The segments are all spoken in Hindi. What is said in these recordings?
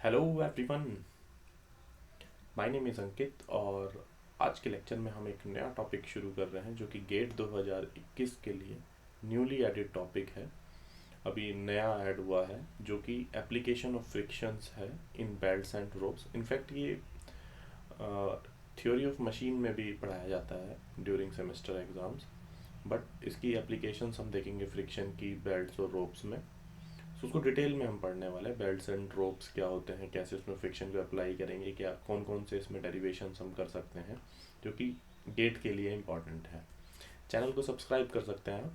Hello everyone, my name is Ankit और आज के लेक्चर में हम एक नया टॉपिक शुरू कर रहे हैं जो कि गेट 2021 के लिए न्यूली एडेड टॉपिक है। अभी नया ऐड हुआ है जो कि एप्लीकेशन ऑफ फ्रिक्शंस है इन बेल्ट्स एंड रोप्स। इनफैक्ट ये थ्योरी ऑफ मशीन में भी पढ़ाया जाता है ड्यूरिंग सेमेस्टर एग्ज़ाम्स, बट इसकी एप्लीकेशंस हम देखेंगे फ्रिक्शन की बेल्ट्स और रोप्स में। तो उसको डिटेल में हम पढ़ने वाले हैं। बेल्ट्स एंड रोप्स क्या होते हैं, कैसे उसमें फ्रिक्शन को अप्लाई करेंगे, क्या कौन कौन से इसमें डेरिवेशंस हम कर सकते हैं जो कि गेट के लिए इम्पॉर्टेंट है। चैनल को सब्सक्राइब कर सकते हैं आप।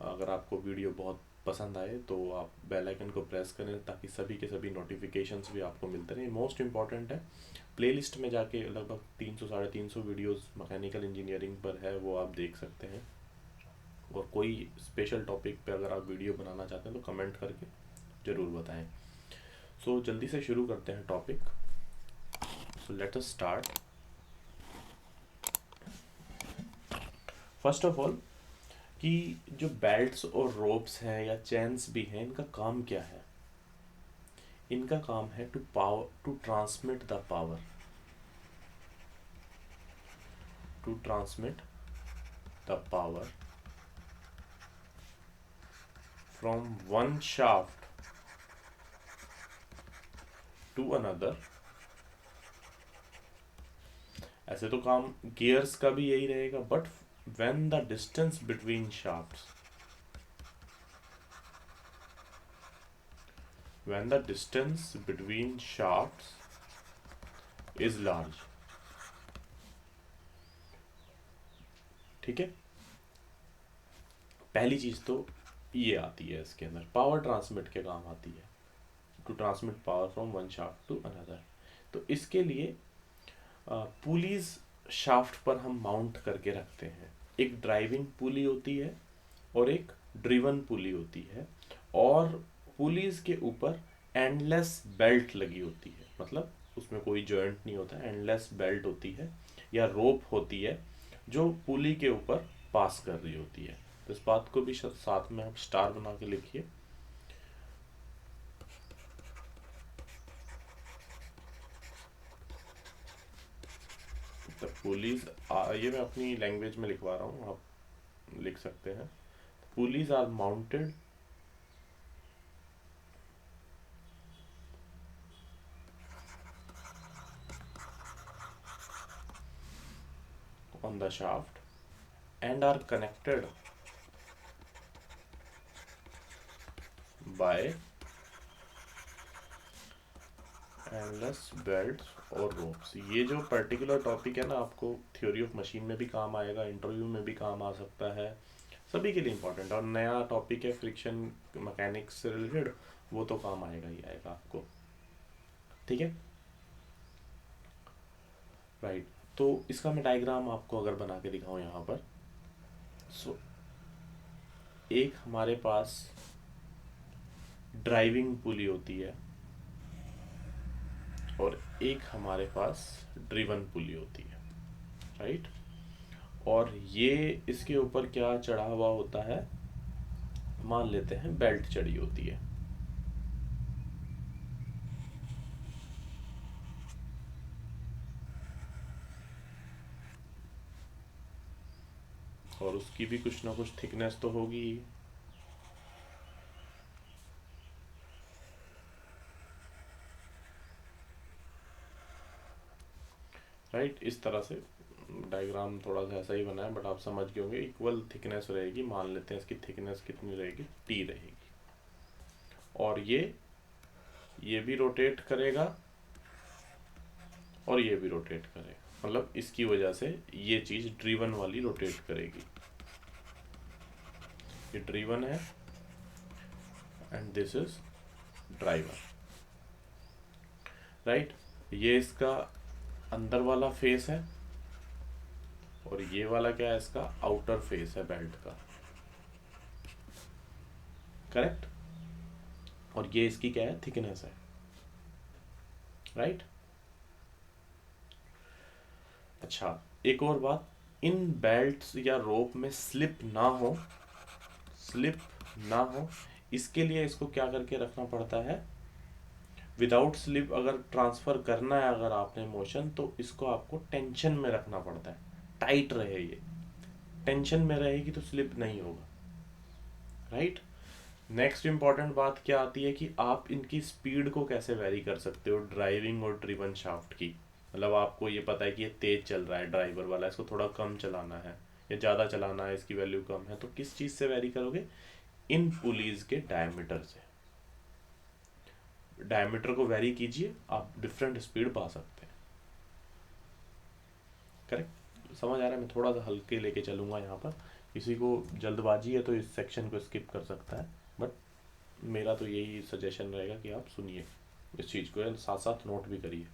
अगर आपको वीडियो बहुत पसंद आए तो आप बेल आइकन को प्रेस करें ताकि सभी के सभी नोटिफिकेशंस भी आपको मिलते रहें। मोस्ट इम्पॉर्टेंट है, प्लेलिस्ट में जाके लगभग 300 साढ़े 300 वीडियोस मैकेनिकल इंजीनियरिंग पर है, वो आप देख सकते हैं। और कोई स्पेशल टॉपिक पे अगर आप वीडियो बनाना चाहते हैं तो कमेंट करके ज़रूर बताएं। सो जल्दी से शुरू करते हैं topic. So let us start. First of all कि जो बेल्ट्स और रोप्स हैं या चेन्स भी हैं, इनका काम क्या है। इनका काम है to transmit the power, to transmit the power from one shaft to another. ऐसे तो काम गियर्स का भी यही रहेगा, but when the distance between shafts, when the distance between shafts is large। ठीक है, पहली चीज तो ये आती है इसके अंदर, पावर ट्रांसमिट के काम आती है, to transmit power from one shaft to another. तो इसके लिए पुलीज शाफ्ट पर हम माउंट करके रखते हैं। एक ड्राइविंग पुली होती है और एक ड्रिवन पुली होती है, और पुलीज के ऊपर एंडलेस बेल्ट लगी होती है, मतलब उसमें कोई जॉइंट नहीं होता, एंडलेस बेल्ट होती है या रोप होती है जो पुली के ऊपर पास कर रही होती है। तो इस बात को भी साथ में आप स्टार बना के लिखिए। द पुलीज, ये मैं अपनी लैंग्वेज में लिखवा रहा हूँ, आप लिख सकते हैं। Pulleys are mounted on the shaft and are connected by endless belts और ropes। ये जो पर्टिकुलर टॉपिक है ना, आपको थ्योरी ऑफ मशीन में भी काम आएगा, इंटरव्यू में भी काम आ सकता है, सभी के लिए इम्पोर्टेंट। और नया टॉपिक है फ्रिक्शन मैकेनिक्स से रिलेटेड, वो तो काम आएगा ही आएगा आपको। ठीक है, राइट। तो इसका मैं डायग्राम आपको अगर बना के दिखाऊं यहाँ पर, सो एक हमारे पास ड्राइविंग पुली होती है और एक हमारे पास ड्रिवन पुली होती है, राइट। और ये इसके ऊपर क्या चढ़ा हुआ होता है, मान लेते हैं बेल्ट चढ़ी होती है। और उसकी भी कुछ ना कुछ थिकनेस तो होगी ही, राइट। इस तरह से डायग्राम थोड़ा सा ऐसा ही बना है, बट आप समझ गए होंगे। इक्वल थिकनेस रहेगी, मान लेते हैं इसकी थिकनेस कितनी रहेगी, टी रहेगी। और ये भी रोटेट करेगा और ये भी रोटेट करेगा, मतलब इसकी वजह से ये चीज ड्रिवन वाली रोटेट करेगी। ये ड्रिवन है and this is driver, right. ये इसका अंदर वाला फेस है और ये वाला क्या है, इसका आउटर फेस है बेल्ट का, करेक्ट। और ये इसकी क्या है, थिकनेस है, राइट। अच्छा, एक और बात, इन बेल्ट्स या रोप में स्लिप ना हो, इसके लिए इसको क्या करके रखना पड़ता है, विदाउट स्लिप अगर ट्रांसफ़र करना है अगर आपने मोशन, तो इसको आपको टेंशन में रखना पड़ता है, टाइट रहे ये, टेंशन में रहेगी तो स्लिप नहीं होगा, राइट। नेक्स्ट इंपॉर्टेंट बात क्या आती है कि आप इनकी स्पीड को कैसे वेरी कर सकते हो ड्राइविंग और ड्रिवन शाफ्ट की। मतलब आपको ये पता है कि ये तेज चल रहा है ड्राइवर वाला, इसको थोड़ा कम चलाना है या ज़्यादा चलाना है, इसकी वैल्यू कम है, तो किस चीज़ से वेरी करोगे, इन पुलीज के डायमीटर से। डायमीटर को वेरी कीजिए, आप डिफरेंट स्पीड पा सकते हैं। करेक्ट, समझ आ रहा है। मैं थोड़ा सा हल्के लेके चलूँगा यहाँ पर, किसी को जल्दबाजी है तो इस सेक्शन को स्किप कर सकता है, बट मेरा तो यही सजेशन रहेगा कि आप सुनिए इस चीज़ को, साथ साथ नोट भी करिए,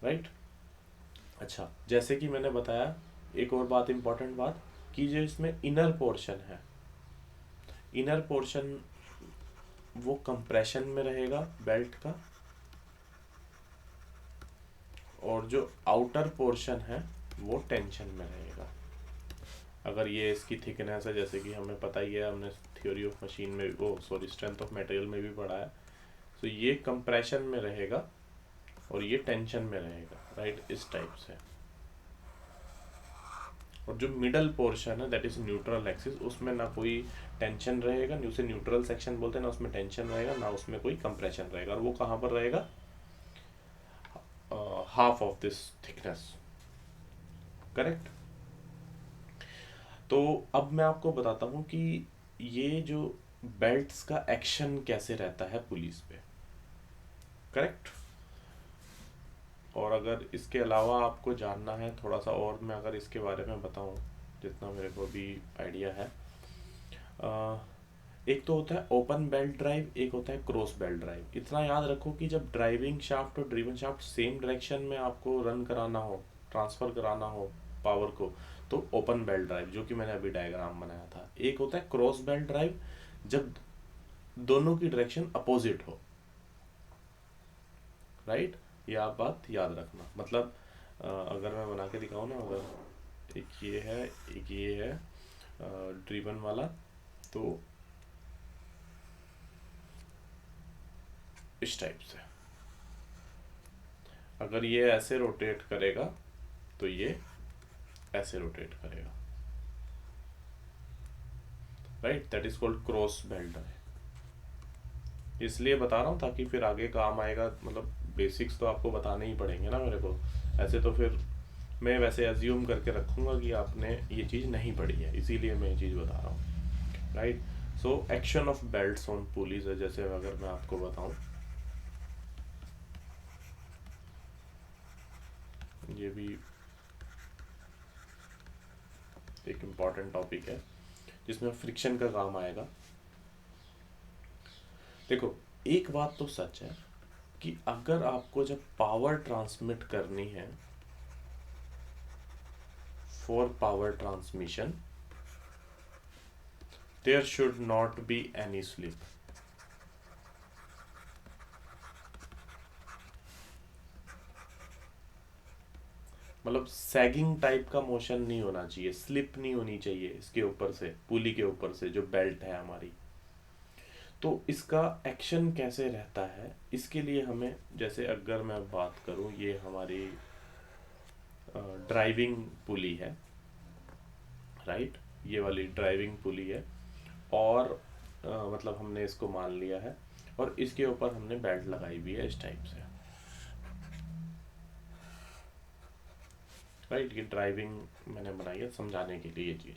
राइट। अच्छा, जैसे कि मैंने बताया, एक और बात, इम्पॉर्टेंट बात, कि जो इसमें इनर पोर्शन है, इनर पोर्शन वो कंप्रेशन में रहेगा बेल्ट का, और जो आउटर पोर्शन है वो टेंशन में रहेगा। अगर ये इसकी थिकनेस है, जैसे कि हमें पता ही है, हमने थ्योरी ऑफ मशीन में, वो सॉरी स्ट्रेंथ ऑफ मटेरियल में भी पढ़ा है, तो ये कंप्रेशन में रहेगा और ये टेंशन में रहेगा, राइट, इस टाइप से। और जो मिडल पोर्शन है दैट इज न्यूट्रल एक्सिस, उसमें ना कोई टेंशन रहेगा, उसे न्यूट्रल सेक्शन बोलते हैं, ना उसमें टेंशन रहेगा ना उसमें कोई कंप्रेशन रहेगा, और वो कहाँ पर रहेगा, half of this thickness, correct. तो अब मैं आपको बताता हूँ कि ये जो बेल्ट्स का एक्शन कैसे रहता है पुलिस पे, करेक्ट। और अगर इसके अलावा आपको जानना है थोड़ा सा और, मैं अगर इसके बारे में बताऊँ जितना मेरे को अभी आइडिया है, एक तो होता है ओपन बेल्ट ड्राइव, एक होता है क्रॉस बेल्ट ड्राइव। इतना याद रखो कि जब ड्राइविंग शाफ्ट और ड्रिवन शाफ्ट सेम डायरेक्शन में आपको रन कराना हो, ट्रांसफ़र कराना हो पावर को, तो ओपन बेल्ट ड्राइव, जो कि मैंने अभी डायग्राम बनाया था। एक होता है क्रॉस बेल्ट ड्राइव, जब दोनों की डायरेक्शन अपोजिट हो, राइट। ये आप बात याद रखना। मतलब अगर मैं बना के दिखाऊँ ना, अगर एक ये है एक ये है ड्रिवन वाला, तो इस टाइप से अगर ये ऐसे रोटेट करेगा तो ये ऐसे रोटेट करेगा, right, that is called cross belt drive. इसलिए बता रहा हूँ ताकि फिर आगे काम आएगा, मतलब बेसिक्स तो आपको बताने ही पड़ेंगे ना मेरे को, ऐसे तो फिर मैं वैसे एज्यूम करके रखूँगा कि आपने ये चीज़ नहीं पढ़ी है, इसीलिए मैं ये चीज़ बता रहा हूँ, right. So action of belts on pulleys है, जैसे अगर मैं आपको बताऊँ, ये भी एक इम्पॉर्टेंट टॉपिक है जिसमें फ्रिक्शन का काम आएगा। देखो, एक बात तो सच है कि अगर आपको जब पावर ट्रांसमिट करनी है, for power transmission there should not be any slip. मतलब सैगिंग टाइप का मोशन नहीं होना चाहिए, स्लिप नहीं होनी चाहिए इसके ऊपर से, पुली के ऊपर से जो बेल्ट है हमारी। तो इसका एक्शन कैसे रहता है, इसके लिए हमें, जैसे अगर मैं बात करूं, ये हमारी ड्राइविंग पुली है, राइट, ये वाली ड्राइविंग पुली है, और मतलब हमने इसको मान लिया है, और इसके ऊपर हमने बेल्ट लगाई हुई है इस टाइप से, राइट। ये ड्राइविंग मैंने बनाई है समझाने के लिए ये चीज़,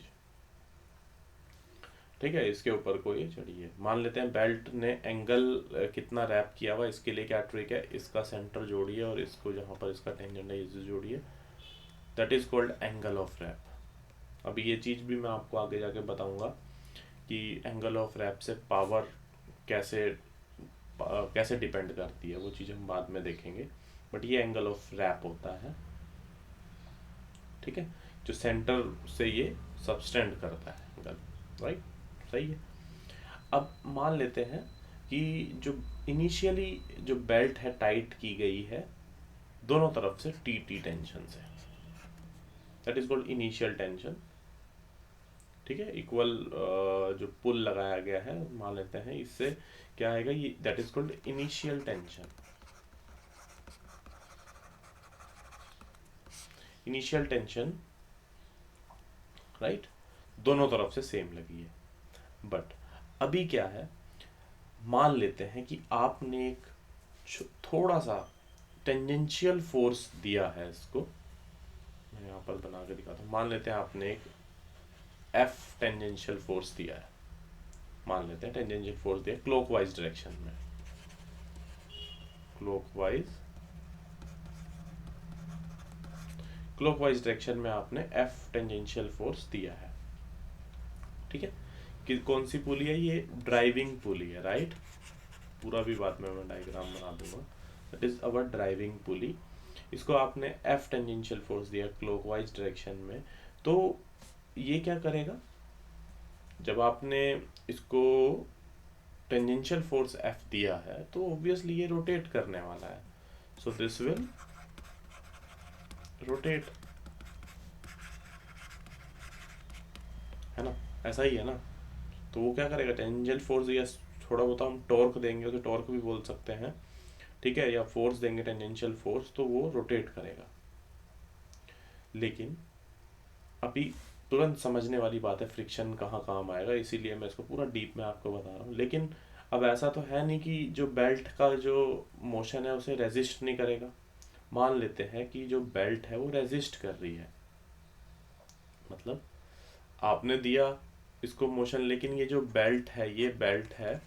ठीक है। इसके ऊपर को ये चढ़ी है, मान लेते हैं बेल्ट ने एंगल कितना रैप किया हुआ, इसके लिए क्या ट्रिक है, इसका सेंटर जोड़िए और इसको जहाँ पर इसका टेंजेंट है इसे जोड़िए, that is called angle of wrap. अब ये चीज़ भी मैं आपको आगे जाके बताऊंगा कि एंगल ऑफ रैप से पावर कैसे कैसे डिपेंड करती है, वो चीज़ हम बाद में देखेंगे, बट ये एंगल ऑफ रैप होता है, ठीक है, जो सेंटर से ये सबस्टेंड करता है एंगल, राइट, सही है। अब मान लेते हैं कि जो इनिशियली जो बेल्ट है टाइट की गई है दोनों तरफ से टी टी टेंशन से, that is called initial tension, ठीक है। इक्वल जो पुल लगाया गया है, मान लेते हैं इससे क्या आएगा, ये that is called initial tension. Initial tension right, दोनों तरफ से सेम लगी है। बट अभी क्या है, मान लेते हैं कि आपने एक थोड़ा सा टेंजेंशियल फोर्स दिया है इसको, मैं यहाँ पर बना के दिखाता हूँ। मान लेते हैं आपने एक एफ टेंजेंशियल फोर्स दिया है, मान लेते हैं टेंजेंशियल फोर्स दिया क्लॉकवाइज डायरेक्शन में, क्लॉकवाइज डायरेक्शन में आपने एफ टेंजेंशियल फोर्स दिया है, ठीक है। कि कौन सी पुली है, ये ड्राइविंग पुली है राइट, पूरा भी बाद में मैं डायग्राम बना दूंगा। दैट इज अवर ड्राइविंग पुली। इसको आपने एफ टेंजेंशियल फोर्स दिया क्लॉकवाइज डायरेक्शन में, तो ये क्या करेगा, जब आपने इसको टेंजेंशियल फोर्स एफ दिया है तो ऑब्वियसली ये रोटेट करने वाला है, सो दिस विल रोटेट, है ना, ऐसा ही है ना। तो वो क्या करेगा, टेंजेंशियल फोर्स या थोड़ा बहुत हम टॉर्क देंगे, उसे टॉर्क भी बोल सकते हैं, ठीक है, या फोर्स देंगे टेंजेंशियल फोर्स, तो वो रोटेट करेगा। लेकिन अभी तुरंत समझने वाली बात है फ्रिक्शन कहाँ काम आएगा, इसीलिए मैं इसको पूरा डीप में आपको बता रहा हूँ। लेकिन अब ऐसा तो है नहीं कि जो बेल्ट का जो मोशन है उसे रेजिस्ट नहीं करेगा। मान लेते हैं कि जो बेल्ट है वो रेजिस्ट कर रही है, मतलब आपने दिया इसको मोशन, लेकिन ये जो बेल्ट है, ये बेल्ट है,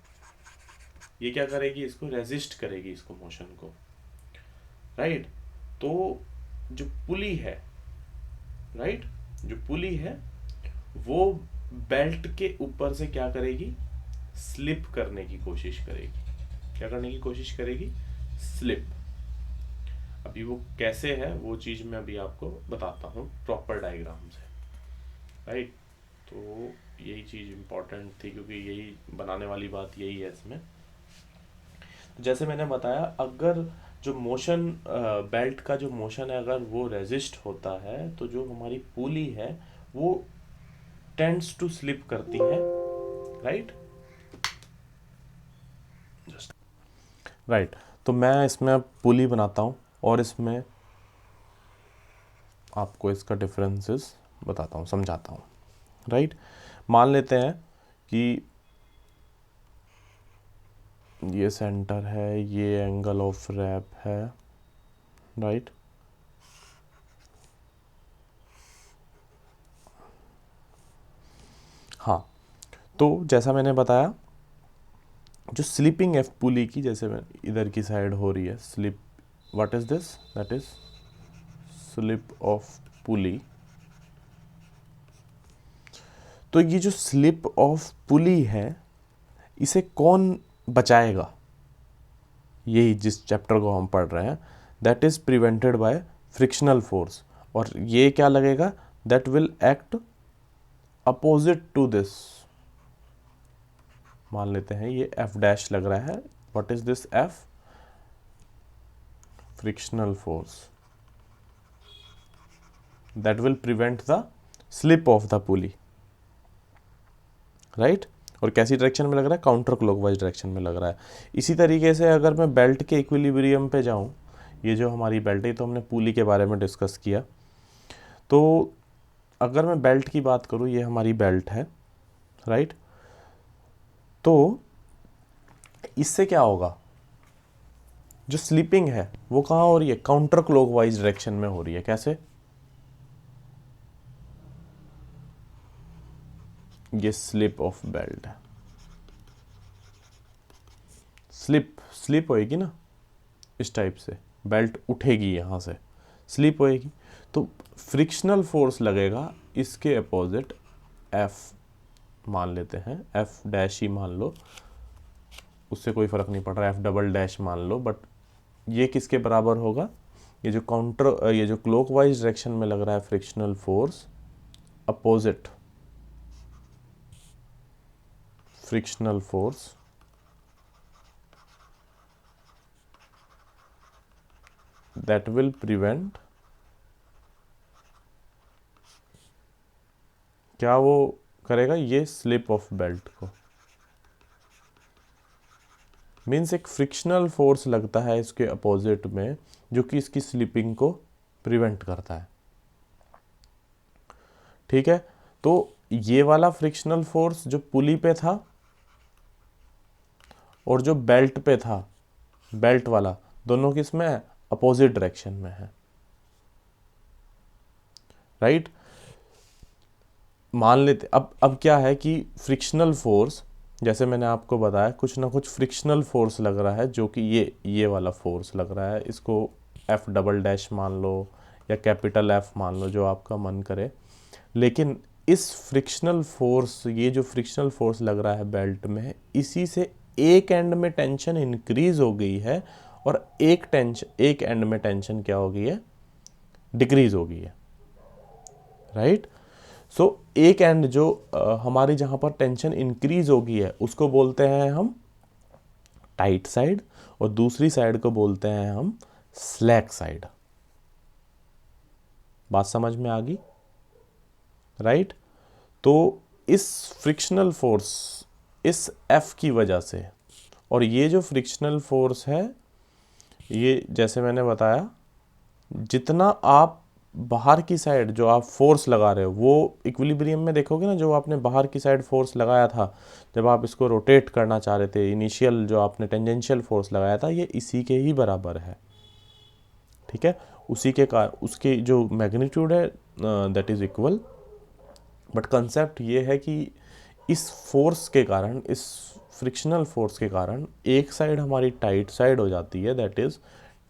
ये क्या करेगी, इसको रेजिस्ट करेगी, इसको मोशन को, राइट। तो जो पुली है, राइट, जो पुली है वो बेल्ट के ऊपर से क्या करेगी, स्लिप करने की कोशिश करेगी। क्या करने की कोशिश करेगी, स्लिप। अभी वो कैसे है वो चीज मैं अभी आपको बताता हूँ प्रॉपर डायग्राम से, राइट। तो यही चीज इंपॉर्टेंट थी क्योंकि यही बनाने वाली बात यही है इसमें। जैसे मैंने बताया, अगर जो मोशन बेल्ट का जो मोशन है अगर वो रेजिस्ट होता है तो जो हमारी पुली है वो टेंड्स टू स्लिप करती है, राइट, राइट। तो मैं इसमें अब पुली बनाता हूँ और इसमें आपको इसका डिफरेंसेस बताता हूँ, समझाता हूँ, राइट। मान लेते हैं कि ये सेंटर है, ये एंगल ऑफ रैप है, राइट। हाँ, तो जैसा मैंने बताया, जो स्लिपिंग एफ पुली की, जैसे मैं इधर की साइड हो रही है slip, what is this, that is slip of pulley. तो ये जो स्लिप ऑफ पुली है इसे कौन बचाएगा, यही जिस चैप्टर को हम पढ़ रहे हैं, that is prevented by frictional force. और ये क्या लगेगा, that will act opposite to this. मान लेते हैं ये एफ डैश लग रहा है, what is this F, frictional force, that will prevent the slip of the pulley, right. और कैसी डायरेक्शन में लग रहा है, काउंटर क्लॉकवाइज डायरेक्शन में लग रहा है। इसी तरीके से अगर मैं बेल्ट के इक्विलिब्रियम पे जाऊं, ये जो हमारी बेल्ट है, तो हमने पुली के बारे में डिस्कस किया, तो अगर मैं बेल्ट की बात करूं, ये हमारी बेल्ट है, राइट। तो इससे क्या होगा, जो स्लीपिंग है वो कहाँ हो रही है, काउंटर क्लॉकवाइज डायरेक्शन में हो रही है। कैसे, ये स्लिप ऑफ बेल्ट है, स्लिप स्लिप होएगी ना इस टाइप से, बेल्ट उठेगी यहाँ से, स्लिप होएगी, तो फ्रिक्शनल फोर्स लगेगा इसके अपोजिट, एफ मान लेते हैं, एफ डैश ही मान लो, उससे कोई फ़र्क नहीं पड़ रहा, एफ डबल डैश मान लो, बट ये किसके बराबर होगा, ये जो काउंटर, ये जो क्लॉकवाइज डायरेक्शन में लग रहा है frictional force, opposite frictional force that will prevent, क्या वो करेगा, ये स्लिप ऑफ बेल्ट को, मीन्स एक फ्रिक्शनल फोर्स लगता है इसके अपोजिट में जो कि इसकी स्लिपिंग को प्रिवेंट करता है। ठीक है, तो ये वाला फ्रिक्शनल फोर्स जो पुली पे था और जो बेल्ट पे था, बेल्ट वाला, दोनों किस में है? अपोजिट डायरेक्शन में है। राइट, मान लेते अब क्या है कि फ्रिक्शनल फोर्स, जैसे मैंने आपको बताया, कुछ ना कुछ फ्रिक्शनल फोर्स लग रहा है जो कि ये वाला फोर्स लग रहा है। इसको एफ डबल डैश मान लो या कैपिटल एफ मान लो, जो आपका मन करे। लेकिन इस फ्रिक्शनल फोर्स, ये जो फ्रिक्शनल फोर्स लग रहा है बेल्ट में, इसी से एक एंड में टेंशन इंक्रीज हो गई है और एक एंड में टेंशन क्या हो गई है? डिक्रीज हो गई है। राइट, सो एक एंड जो हमारी जहां पर टेंशन इंक्रीज हो गई है उसको बोलते हैं हम टाइट साइड, और दूसरी साइड को बोलते हैं हम स्लैक साइड। बात समझ में आ गई? राइट, तो इस फ्रिक्शनल फोर्स, इस एफ की वजह से, और ये जो फ्रिक्शनल फोर्स है, ये जैसे मैंने बताया, जितना आप बाहर की साइड जो आप फोर्स लगा रहे हो, वो इक्विलिब्रियम में देखोगे ना, जो आपने बाहर की साइड फोर्स लगाया था जब आप इसको रोटेट करना चाह रहे थे, इनिशियल जो आपने टेंजेंशियल फोर्स लगाया था, ये इसी के ही बराबर है। ठीक है, उसी के कारण उसकी जो मैग्नीट्यूड है that is equal. But concept ये है कि इस फोर्स के कारण, इस फ्रिक्शनल फोर्स के कारण, एक साइड हमारी टाइट साइड हो जाती है दैट इज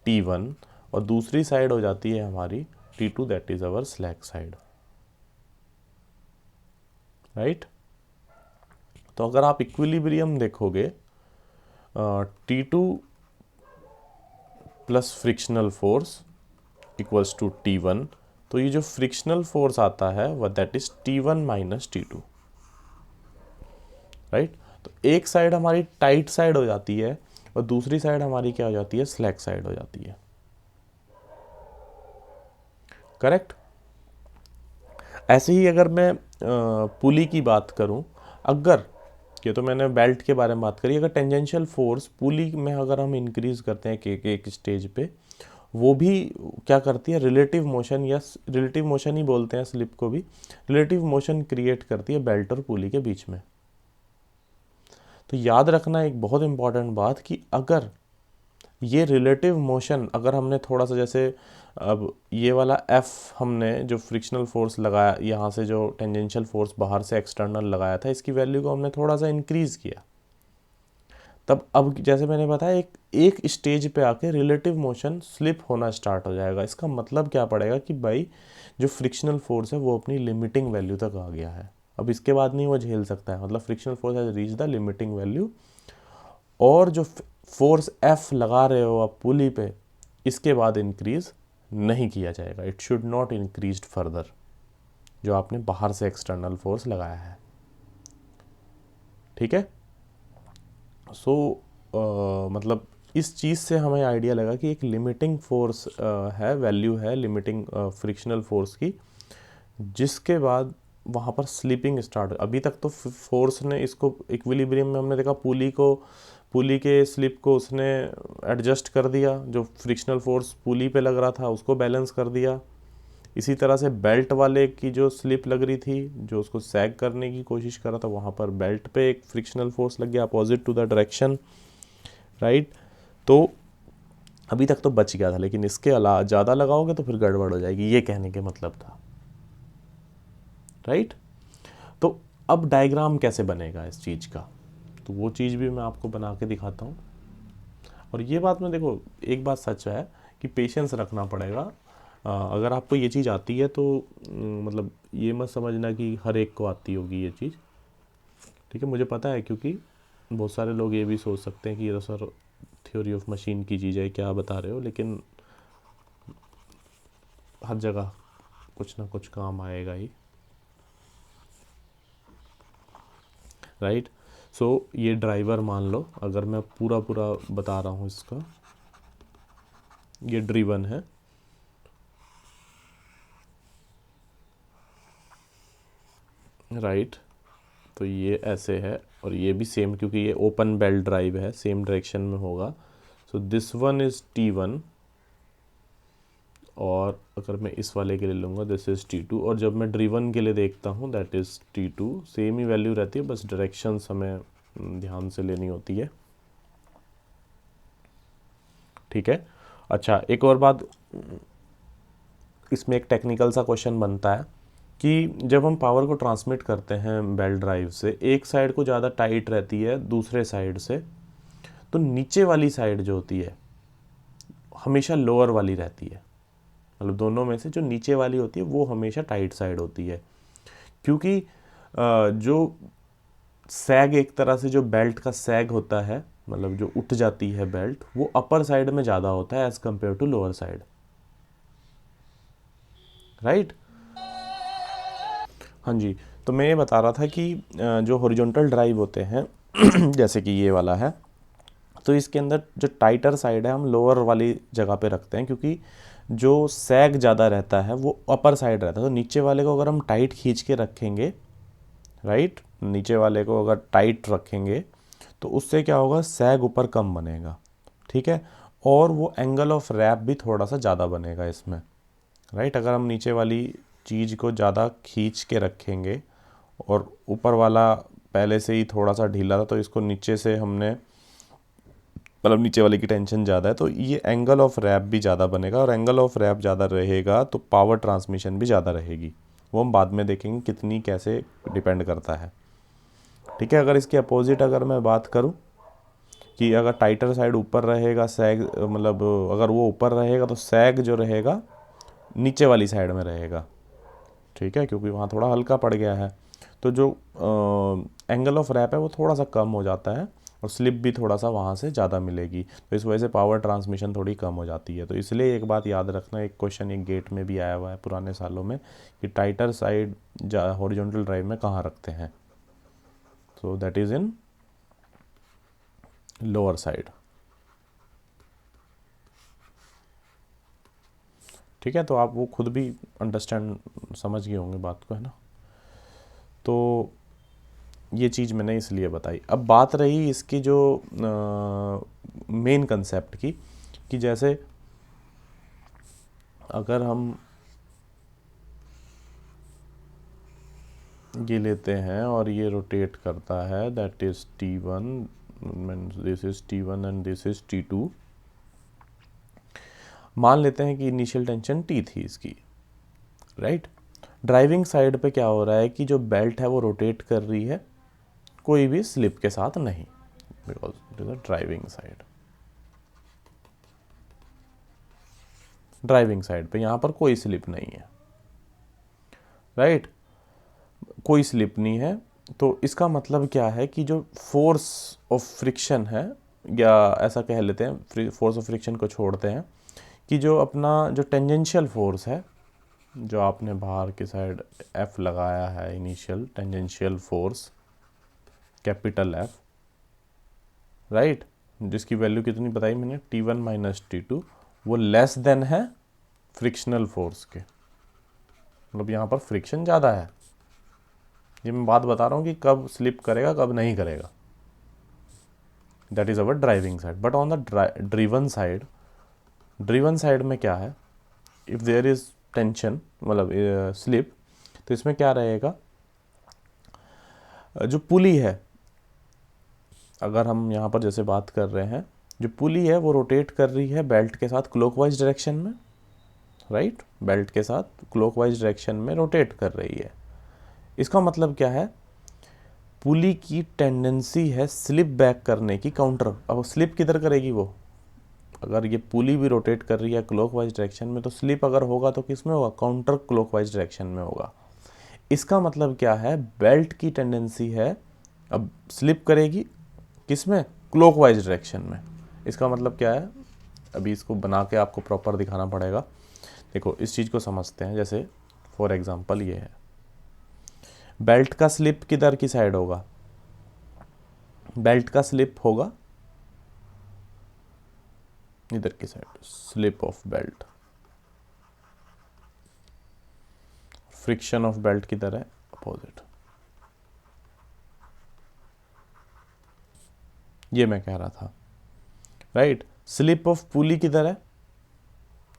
T1, और दूसरी साइड हो जाती है हमारी T2 that is our slack side. Right, तो अगर आप इक्विलिब्रियम देखोगे, T2 plus frictional force equals to T1, तो ये जो फ्रिक्शनल फोर्स आता है वह that is T1 minus T2। Right, तो एक साइड हमारी टाइट साइड हो जाती है और दूसरी साइड हमारी क्या हो जाती है? स्लैक साइड हो जाती है। करेक्ट। ऐसे ही अगर मैं पुली की बात करूं, अगर, ये तो मैंने बेल्ट के बारे में बात करी, अगर टेंजेंशियल फोर्स पुली में अगर हम इंक्रीज करते हैं एक स्टेज पे, वो भी क्या करती है? रिलेटिव मोशन, या रिलेटिव मोशन ही बोलते हैं स्लिप को भी, रिलेटिव मोशन क्रिएट करती है बेल्ट और पुली के बीच में। तो याद रखना एक बहुत इंपॉर्टेंट बात कि अगर ये रिलेटिव मोशन, अगर हमने थोड़ा सा, जैसे अब ये वाला F हमने जो फ्रिक्शनल फोर्स लगाया, यहाँ से जो टेंजेंशियल फोर्स बाहर से एक्सटर्नल लगाया था, इसकी वैल्यू को हमने थोड़ा सा इंक्रीज किया, तब अब जैसे मैंने बताया एक स्टेज पे आके रिलेटिव मोशन स्लिप होना स्टार्ट हो जाएगा। इसका मतलब क्या पड़ेगा कि भाई जो फ्रिक्शनल फोर्स है वो अपनी लिमिटिंग वैल्यू तक आ गया है, अब इसके बाद नहीं वो झेल सकता है, मतलब frictional force has reach the limiting value. और जो फोर्स F लगा रहे हो आप पुली पे, इसके बाद इंक्रीज नहीं किया जाएगा, it should not increase further, जो आपने बाहर से एक्सटर्नल फोर्स लगाया है। ठीक है, सो मतलब इस चीज़ से हमें आइडिया लगा कि एक लिमिटिंग फोर्स है, वैल्यू है लिमिटिंग फ्रिक्शनल फोर्स की, जिसके बाद वहाँ पर स्लिपिंग स्टार्ट। अभी तक तो फोर्स ने इसको इक्विलिब्रियम में हमने देखा, पुली के स्लिप को उसने एडजस्ट कर दिया, जो फ्रिक्शनल फोर्स पुली पे लग रहा था उसको बैलेंस कर दिया। इसी तरह से बेल्ट वाले की जो स्लिप लग रही थी, जो उसको सैग करने की कोशिश कर रहा था, वहाँ पर बेल्ट पे एक फ्रिक्शनल फोर्स लग गया opposite to the direction. Right, तो अभी तक तो बच गया था, लेकिन इसके अलावा ज़्यादा लगाओगे तो फिर गड़बड़ हो जाएगी, ये कहने के मतलब था। राइट, तो अब डायग्राम कैसे बनेगा इस चीज़ का, तो वो चीज़ भी मैं आपको बना के दिखाता हूँ। और ये बात में देखो, एक बात सच है कि पेशेंस रखना पड़ेगा। अगर आपको ये चीज़ आती है तो मतलब ये मत समझना कि हर एक को आती होगी ये चीज़। ठीक है, मुझे पता है, क्योंकि बहुत सारे लोग ये भी सोच सकते हैं कि ये तो सर थ्योरी ऑफ मशीन की चीज़ है, क्या बता रहे हो, लेकिन हर जगह कुछ ना कुछ काम आएगा ही। राइट, सो ये ड्राइवर मान लो, अगर मैं पूरा पूरा बता रहा हूँ इसका, ये ड्रिवन है। राइट, तो ये ऐसे है और ये भी सेम, क्योंकि ये ओपन बेल्ट ड्राइव है, सेम डायरेक्शन में होगा। So this one is T1 और अगर मैं इस वाले के लिए लूँगा दिस इज़ T2, और जब मैं ड्रिवन के लिए देखता हूँ that is T2। Same he value रहती है, बस डायरेक्शंस हमें ध्यान से लेनी होती है। ठीक है। अच्छा, एक और बात, इसमें एक टेक्निकल सा क्वेश्चन बनता है कि जब हम पावर को ट्रांसमिट करते हैं बेल्ट ड्राइव से, एक साइड को ज़्यादा टाइट रहती है दूसरे साइड से, तो नीचे वाली साइड जो होती है हमेशा लोअर वाली रहती है। मतलब दोनों में से जो नीचे वाली होती है वो हमेशा टाइट साइड होती है, क्योंकि जो सैग, एक तरह से जो बेल्ट का सैग होता है, मतलब जो उठ जाती है बेल्ट, वो अपर साइड में ज़्यादा होता है as compare to lower side, right. हाँ जी। तो मैं ये बता रहा था कि जो हॉरिजॉन्टल ड्राइव होते हैं जैसे कि ये वाला है, तो इसके अंदर जो टाइटर साइड है हम लोअर वाली जगह पे रखते हैं, क्योंकि जो सैग ज़्यादा रहता है वो अपर साइड रहता है। तो नीचे वाले को अगर हम टाइट खींच के रखेंगे, राइट, नीचे वाले को अगर टाइट रखेंगे तो उससे क्या होगा, सैग ऊपर कम बनेगा। ठीक है। और वो एंगल ऑफ रैप भी थोड़ा सा ज़्यादा बनेगा इसमें, राइट। अगर हम नीचे वाली चीज़ को ज़्यादा खींच के रखेंगे और ऊपर वाला पहले से ही थोड़ा सा ढीला था, तो इसको नीचे से हमने, मतलब नीचे वाले की टेंशन ज़्यादा है, तो ये एंगल ऑफ रैप भी ज़्यादा बनेगा, और एंगल ऑफ रैप ज़्यादा रहेगा तो पावर ट्रांसमिशन भी ज़्यादा रहेगी। वो हम बाद में देखेंगे कितनी कैसे डिपेंड करता है। ठीक है। अगर इसके अपोजिट अगर मैं बात करूँ कि अगर टाइटर साइड ऊपर रहेगा, सैग, मतलब अगर वो ऊपर रहेगा तो सैग जो रहेगा नीचे वाली साइड में रहेगा। ठीक है, क्योंकि वहाँ थोड़ा हल्का पड़ गया है, तो जो एंगल ऑफ रैप है वो थोड़ा सा कम हो जाता है और स्लिप भी थोड़ा सा वहाँ से ज़्यादा मिलेगी, तो इस वजह से पावर ट्रांसमिशन थोड़ी कम हो जाती है। तो इसलिए एक बात याद रखना, एक क्वेश्चन एक गेट में भी आया हुआ है पुराने सालों में कि टाइटर साइड हॉरिजॉन्टल ड्राइव में कहाँ रखते हैं, so that is in lower side. ठीक है, तो आप वो खुद भी अंडरस्टैंड समझ गए होंगे बात को, है ना। तो ये चीज़ मैंने इसलिए बताई। अब बात रही इसकी जो मेन कंसेप्ट की, कि जैसे अगर हम ये लेते हैं और ये रोटेट करता है, that is T1, this is T1 and this is T2। मान लेते हैं कि इनिशियल टेंशन T थी इसकी, राइट। ड्राइविंग साइड पे क्या हो रहा है कि जो बेल्ट है वो रोटेट कर रही है, कोई भी स्लिप के साथ नहीं, because it is a driving side. Driving side पे यहाँ पर कोई स्लिप नहीं है, राइट, कोई स्लिप नहीं है। तो इसका मतलब क्या है कि जो फोर्स ऑफ फ्रिक्शन है, या ऐसा कह लेते हैं, फोर्स ऑफ फ्रिक्शन को छोड़ते हैं, कि जो अपना जो टेंजेंशियल फोर्स है, जो आपने बाहर की साइड F लगाया है, initial tangential force, capital F, right, जिसकी वैल्यू कितनी बताई मैंने, T1 माइनस T2, वो लेस देन है फ्रिक्शनल फोर्स के, मतलब यहाँ पर फ्रिक्शन ज़्यादा है। ये मैं बात बता रहा हूँ कि कब स्लिप करेगा कब नहीं करेगा, that is our driving side. But on the driven side, driven side में क्या है, इफ़ देयर इज़ टेंशन, मतलब स्लिप, तो इसमें क्या रहेगा, जो पुली है, अगर हम यहाँ पर जैसे बात कर रहे हैं, जो पुली है वो रोटेट कर रही है बेल्ट के साथ क्लॉकवाइज डायरेक्शन में, राइट, बेल्ट के साथ क्लॉकवाइज डायरेक्शन में रोटेट कर रही है। इसका मतलब क्या है, पुली की टेंडेंसी है स्लिप बैक करने की, काउंटर। अब स्लिप किधर करेगी वो, अगर ये पुली भी रोटेट कर रही है क्लॉकवाइज डायरेक्शन में, तो स्लिप अगर होगा तो किस में होगा, काउंटर क्लॉकवाइज डायरेक्शन में होगा। इसका मतलब क्या है, बेल्ट की टेंडेंसी है अब स्लिप करेगी किस में, क्लॉकवाइज डायरेक्शन में। इसका मतलब क्या है, अभी इसको बना के आपको प्रॉपर दिखाना पड़ेगा। देखो इस चीज़ को समझते हैं, जैसे फॉर एग्जांपल ये है, बेल्ट का स्लिप किधर की साइड होगा, बेल्ट का स्लिप होगा इधर की side, slip of belt, friction of belt किधर है, अपोजिट। ये मैं कह रहा था, राइट। स्लिप ऑफ पुली किधर है,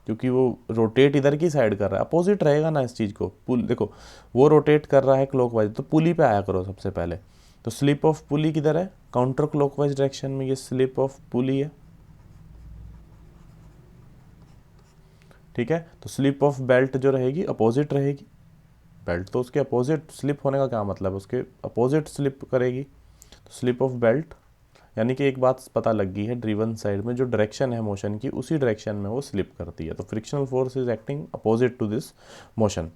क्योंकि वो रोटेट इधर की साइड कर रहा है, अपोजिट रहेगा ना इस चीज़ को। पुल देखो वो रोटेट कर रहा है क्लॉकवाइज, तो पुली पे आया करो सबसे पहले। तो स्लिप ऑफ पुली किधर है, काउंटर क्लॉकवाइज डायरेक्शन में, ये स्लिप ऑफ पुली है, ठीक है। तो स्लिप ऑफ बेल्ट जो रहेगी अपोजिट रहेगी, बेल्ट तो उसके अपोजिट, स्लिप होने का क्या मतलब, उसके अपोजिट स्लिप करेगी। तो स्लिप ऑफ बेल्ट, यानी कि एक बात पता लग गई है, ड्रिवन साइड में जो डायरेक्शन है मोशन की, उसी डायरेक्शन में वो स्लिप करती है। तो frictional force is acting opposite to this motion.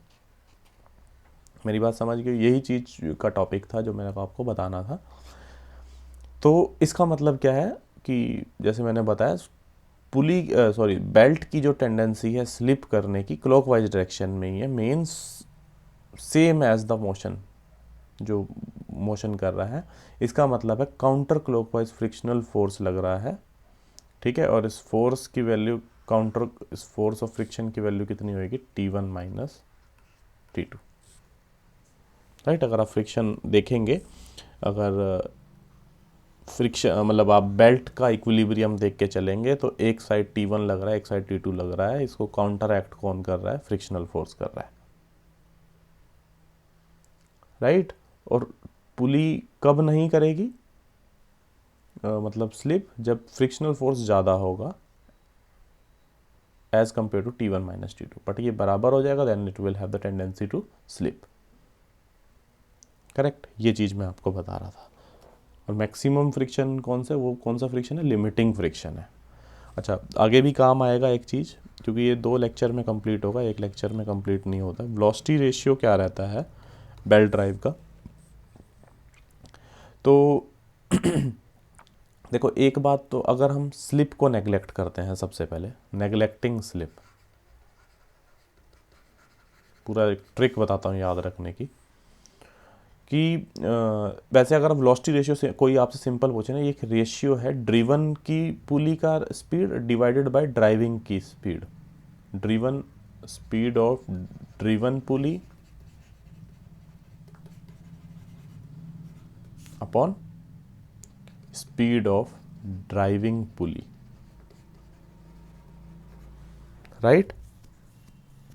मेरी बात समझ गई, यही चीज़ का टॉपिक था जो मेरे को आपको बताना था। तो इसका मतलब क्या है कि जैसे मैंने बताया, पुली बेल्ट की जो टेंडेंसी है स्लिप करने की क्लॉकवाइज डायरेक्शन में ही है, means same as the motion, जो मोशन कर रहा है। इसका मतलब है काउंटर क्लॉकवाइज फ्रिक्शनल फोर्स लग रहा है, ठीक है। और इस फोर्स की वैल्यू, काउंटर इस फोर्स ऑफ फ्रिक्शन की वैल्यू कितनी होगी, T1 माइनस T2, राइट। अगर आप फ्रिक्शन देखेंगे, अगर फ्रिक्शन मतलब आप बेल्ट का इक्विलिब्रियम देख के चलेंगे, तो एक साइड T1 लग रहा है, एक साइड T2 लग रहा है, इसको काउंटर एक्ट कौन कर रहा है, फ्रिक्शनल फोर्स कर रहा है, राइट। और पुली कब नहीं करेगी, मतलब स्लिप, जब फ्रिक्शनल फोर्स ज़्यादा होगा as compare to T1 minus T2, but ये बराबर हो जाएगा, then it will have the tendency to slip, correct. ये चीज़ मैं आपको बता रहा था। और मैक्सिमम फ्रिक्शन कौन सा, वो कौन सा फ्रिक्शन है, लिमिटिंग फ्रिक्शन है। अच्छा, आगे भी काम आएगा एक चीज़, क्योंकि ये 2 लेक्चर में कंप्लीट होगा, एक लेक्चर में कंप्लीट नहीं होता। वेलोसिटी रेशियो क्या रहता है बेल्ट ड्राइव का, तो देखो एक बात, तो अगर हम स्लिप को नेग्लेक्ट करते हैं, सबसे पहले नेग्लेक्टिंग स्लिप, पूरा एक ट्रिक बताता हूँ याद रखने की, कि वैसे अगर वेलोसिटी रेशियो से कोई आपसे सिंपल पूछे ना, ये एक रेशियो है ड्रिवन की पुली का स्पीड डिवाइडेड बाय ड्राइविंग की speed, driven speed of driven pulley upon speed of driving pulley, right.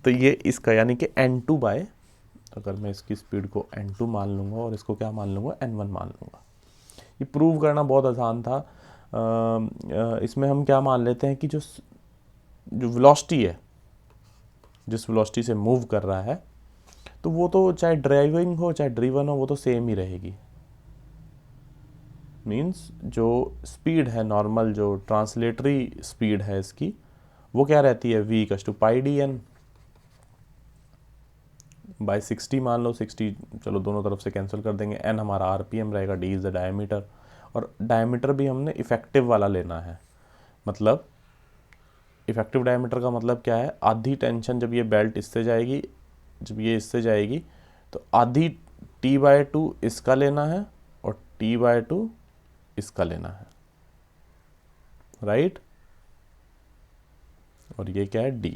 तो ये इसका यानी कि N2 बाय, अगर मैं इसकी स्पीड को N2 मान लूँगा और इसको क्या मान लूँगा, N1 मान लूँगा। ये प्रूव करना बहुत आसान था। इसमें हम क्या मान लेते हैं कि जो वेलोसिटी है, जिस वेलोसिटी से मूव कर रहा है, तो वो तो चाहे ड्राइविंग हो चाहे ड्रिवन हो, वो तो सेम ही रहेगी। मीन्स जो स्पीड है नॉर्मल, जो ट्रांसलेटरी स्पीड है इसकी, वो क्या रहती है, V=πdN बाय 60 मान लो, 60 चलो दोनों तरफ से कैंसिल कर देंगे, N हमारा RPM रहेगा, D इज़ द डायमीटर, और डायमीटर भी हमने इफेक्टिव वाला लेना है। मतलब इफेक्टिव डायमीटर का मतलब क्या है, आधी टेंशन जब ये बेल्ट इससे जाएगी, जब ये इससे जाएगी, तो आधी T/2 इसका लेना है और T/2 इसका लेना है, राइट। और ये क्या है, D,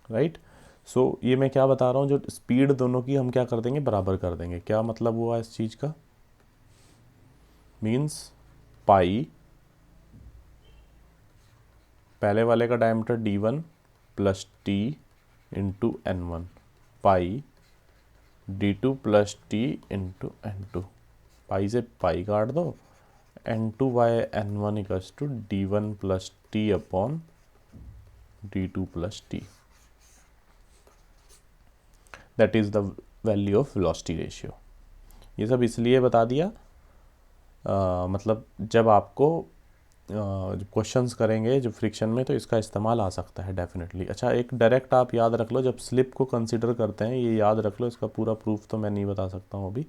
राइट। सो ये मैं क्या बता रहा हूँ, जो स्पीड दोनों की हम क्या कर देंगे, बराबर कर देंगे। क्या मतलब हुआ इस चीज़ का, मीन्स पाई, पहले वाले का diameter D1 plus T into N1, pi D2 plus T into N2, pi से पाई काट दो, N2 by N1 equals to D1 plus T upon D2 plus T, that is the value of velocity ratio. ये सब इसलिए बता दिया, मतलब जब आपको जब क्वेश्चंस करेंगे जो फ्रिक्शन में, तो इसका इस्तेमाल आ सकता है डेफिनेटली। अच्छा, एक डायरेक्ट आप याद रख लो, जब स्लिप को कंसीडर करते हैं, ये याद रख लो, इसका पूरा प्रूफ तो मैं नहीं बता सकता हूँ अभी।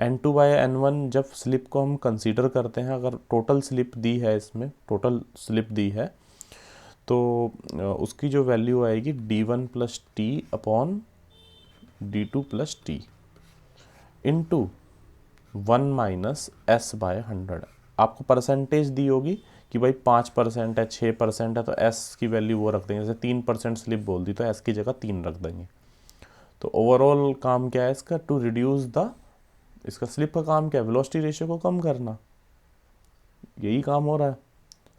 N2 बाय N1 जब स्लिप को हम कंसीडर करते हैं, अगर टोटल स्लिप दी है, इसमें टोटल स्लिप दी है, तो उसकी जो वैल्यू आएगी D1 plus T upon D2 plus T into 1 minus S by 100। आपको परसेंटेज दी होगी कि भाई 5% है, 6% है, तो S की वैल्यू वो रख देंगे। जैसे 3% स्लिप बोल दी, तो S की जगह 3 रख देंगे। तो ओवरऑल काम क्या है इसका, टू रिड्यूस द, इसका स्लिप का काम क्या है, वेलोसिटी रेशियो को कम करना, यही काम हो रहा है।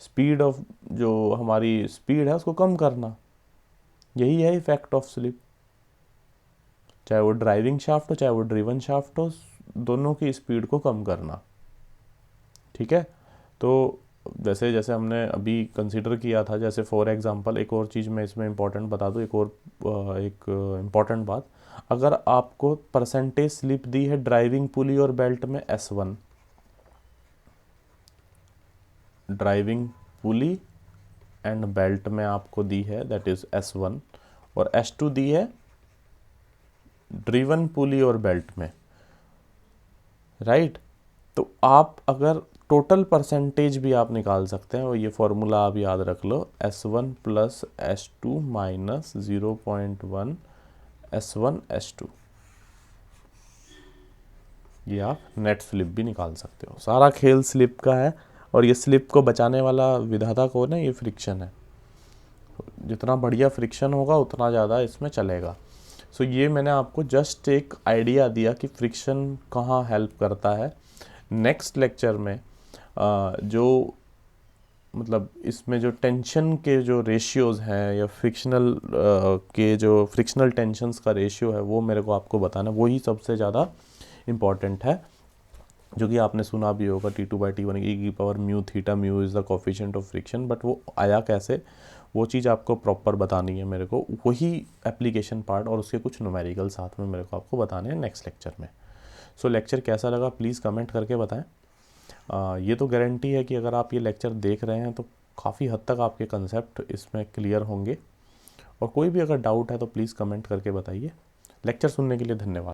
स्पीड ऑफ, जो हमारी स्पीड है उसको कम करना, यही है इफेक्ट ऑफ स्लिप। चाहे वो ड्राइविंग शाफ्ट हो चाहे वो ड्रिवन शाफ्ट हो, दोनों की स्पीड को कम करना। ठीक है, तो जैसे जैसे हमने अभी कंसीडर किया था, जैसे फॉर एग्जांपल एक और चीज़ मैं इसमें इंपॉर्टेंट बता दूँ, एक इम्पॉर्टेंट बात, अगर आपको परसेंटेज स्लिप दी है ड्राइविंग पुली और बेल्ट में S1, driving pulley and belt में आपको दी है दैट इज S1, और S2 दी है ड्रिवन पुली और बेल्ट में, राइट। तो आप अगर टोटल परसेंटेज भी आप निकाल सकते हैं, और ये फॉर्मूला आप याद रख लो, S1 plus S2 minus 0.1 S1 S2, ये आप नेट स्लिप भी निकाल सकते हो। सारा खेल स्लिप का है, और ये स्लिप को बचाने वाला विधाता कौन है, ये फ्रिक्शन है। जितना बढ़िया फ्रिक्शन होगा उतना ज़्यादा इसमें चलेगा। सो ये मैंने आपको जस्ट एक आइडिया दिया कि फ्रिक्शन कहाँ हेल्प करता है। नेक्स्ट लेक्चर में जो मतलब इसमें जो टेंशन के जो रेशियोज़ हैं, या फ्रिक्शनल के जो फ्रिक्शनल टेंशन्स का रेशियो है, वो मेरे को आपको बताना, वही सबसे ज़्यादा इम्पॉर्टेंट है। जो कि आपने सुना भी होगा T2/T1 की power mu theta, mu is the coefficient of friction, but वो आया कैसे, वो चीज़ आपको प्रॉपर बतानी है मेरे को, वही एप्लीकेशन पार्ट और उसके कुछ न्यूमेरिकल साथ में मेरे को आपको बताने हैं नेक्स्ट लेक्चर में। सो लेक्चर कैसा लगा प्लीज़ कमेंट करके बताएं। ये तो गारंटी है कि अगर आप ये लेक्चर देख रहे हैं तो काफ़ी हद तक आपके कंसेप्ट इसमें क्लियर होंगे, और कोई भी अगर डाउट है तो प्लीज़ कमेंट करके बताइए। लेक्चर सुनने के लिए धन्यवाद।